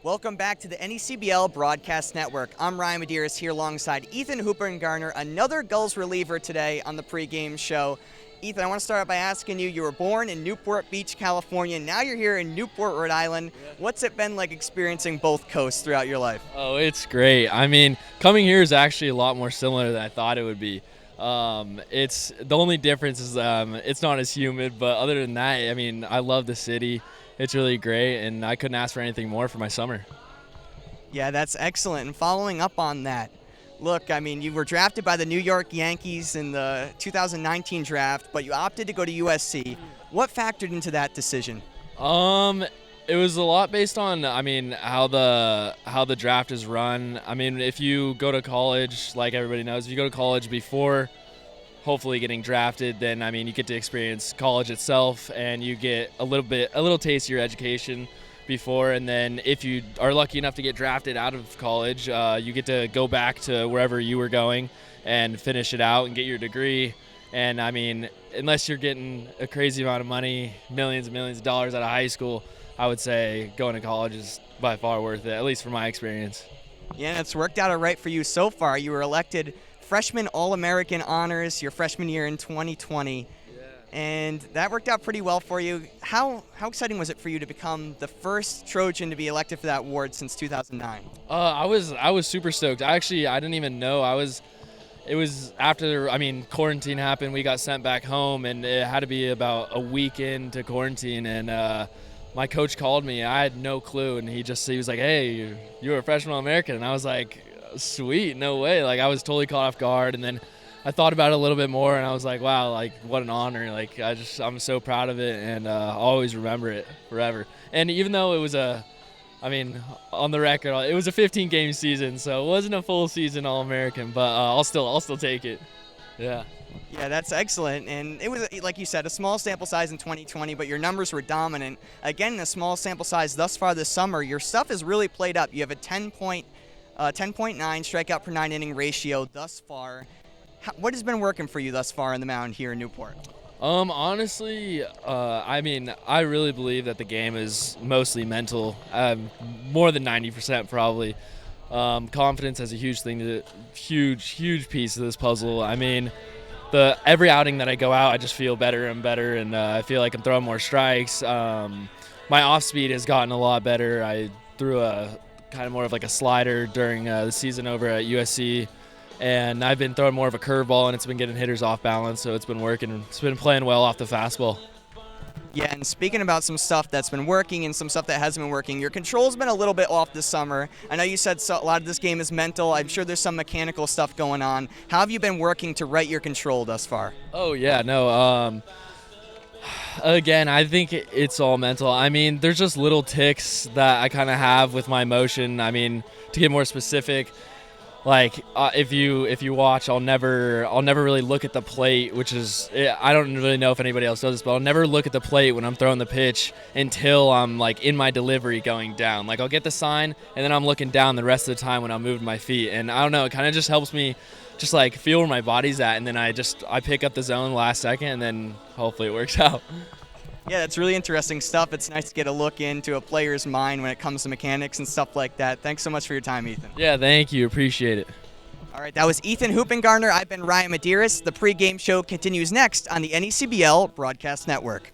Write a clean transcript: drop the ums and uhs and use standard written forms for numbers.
Welcome back to the NECBL Broadcast Network. I'm Ryan Medeiros here alongside Ethan Hoopingarner, another Gulls reliever today on the pregame show. Ethan, I want to start out by asking you were born in Newport Beach, California. Now you're here in Newport, Rhode Island. What's it been like experiencing both coasts throughout your life? Oh, it's great. I mean, coming here is actually a lot more similar than I thought it would be. It's the only difference is it's not as humid, but other than that, I mean, I love the city. It's really great, and I couldn't ask for anything more for my summer. Yeah, that's excellent. And following up on that, look, I mean, you were drafted by the New York Yankees in the 2019 draft, but you opted to go to USC. What factored into that decision? It was a lot based on, I mean, how the draft is run. I mean, if you go to college, like everybody knows, if you go to college before hopefully getting drafted, then I mean, you get to experience college itself, and you get a little taste of your education before, and then if you are lucky enough to get drafted out of college, you get to go back to wherever you were going and finish it out and get your degree. And I mean, unless you're getting a crazy amount of money, millions and millions of dollars out of high school, I would say going to college is by far worth it, at least from my experience. Yeah, and it's worked out all right for you so far. You were elected freshman AllAmerican honors your freshman year in 2020. And that worked out pretty well for you. How exciting was it for you to become the first Trojan to be elected for that award since 2009? I was super stoked. I didn't even know. It was after, I mean, quarantine happened. We got sent back home, and it had to be about a week into quarantine. And my coach called me. I had no clue, and he was like, "Hey, you're a freshman All-American." And I was like, "Sweet, no way!" Like, I was totally caught off guard. And then I thought about it a little bit more, and I was like, "Wow, like, what an honor!" Like, I'm so proud of it, and I'll always remember it forever. And even though it was on the record, it was a 15-game season, so it wasn't a full season All-American, but I'll still take it. Yeah. Yeah, that's excellent. And it was, like you said, a small sample size in 2020, but your numbers were dominant. Again, a small sample size thus far this summer. Your stuff has really played up. You have a 10.9 strikeout per 9 inning ratio thus far. What has been working for you thus far on the mound here in Newport? Honestly, I mean, I really believe that the game is mostly mental, more than 90% probably. Confidence is a huge piece of this puzzle. I mean, every outing that I go out, I just feel better and better, and I feel like I'm throwing more strikes. My off speed has gotten a lot better. I threw a kind of more of like a slider during the season over at USC. And I've been throwing more of a curveball, and it's been getting hitters off balance, so it's been working. It's been playing well off the fastball. Yeah, and speaking about some stuff that's been working and some stuff that hasn't been working, your control's been a little bit off this summer. I know you said a lot of this game is mental. I'm sure there's some mechanical stuff going on. How have you been working to right your control thus far? Oh, yeah, no. Again, I think it's all mental. I mean, there's just little ticks that I kind of have with my motion. I mean, to get more specific, like if you watch, I'll never really look at the plate, which is, I don't really know if anybody else does this, but I'll never look at the plate when I'm throwing the pitch until I'm like in my delivery going down. Like, I'll get the sign, and then I'm looking down the rest of the time when I'm moving my feet, and I don't know, it kind of just helps me just like feel where my body's at, and then I pick up the zone last second, and then hopefully it works out. Yeah, that's really interesting stuff. It's nice to get a look into a player's mind when it comes to mechanics and stuff like that. Thanks so much for your time, Ethan. Yeah, thank you. Appreciate it. All right, that was Ethan Hoopingarner. I've been Ryan Medeiros. The pregame show continues next on the NECBL Broadcast Network.